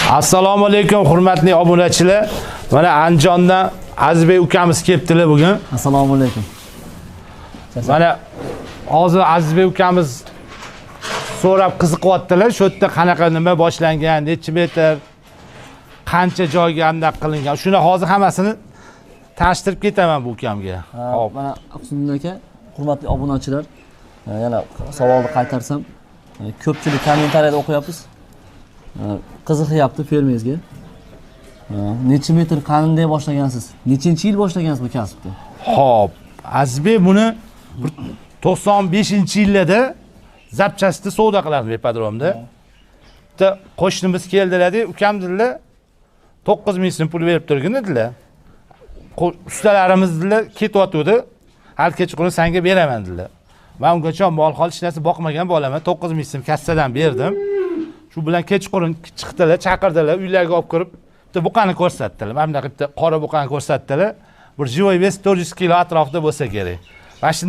Assalomu alaykum hurmatli obunachilar. Mana Andijondan Azizbek ukamiz kelibdilar bugun. Assalomu alaykum. Mana hozir Azizbek ukamiz so'rab qiziqyaptilar. Shu yerda qanaqa nima boshlangan, necha metr, qancha joyga andaq qilingan. Shuni hozir hammasini tanishtirib ketaman bu ukamga. Hop. Mana Husniddin aka, hurmatli obunachilar, yana savolni qaytarsam, ko'pchilik kommentariyada o'qiyapsiz. Qiziqyapti fermangizga. Necha metr qanday boshlagansiz? Nechinchi yil boshlagansiz bu kasbni? Hop, Azizbek buni 95-yillarda zapchasti savdo qilardi ipodromda. Bitta qo'shnimiz keldilar-da, ukam dedilar, 9 ming so'm pul berib turgin dedilar. Ustalarimiz dedilar, ketyotdi. Hal kechqurun senga beraman dedilar. Men ungacha mol hol hech narsa boqmagan bolaman, 9 ming so'm kassadan berdim. Shu bilan kechqurun chiqdilar, chaqirdilar, uylarga olib kirib, bitta buqani ko'rsatdilar. Mana bunaqa bitta qora buqani ko'rsatdilar. Bir jivoy vес 400 kilo atrofida bo'lsa kerak. Mana shu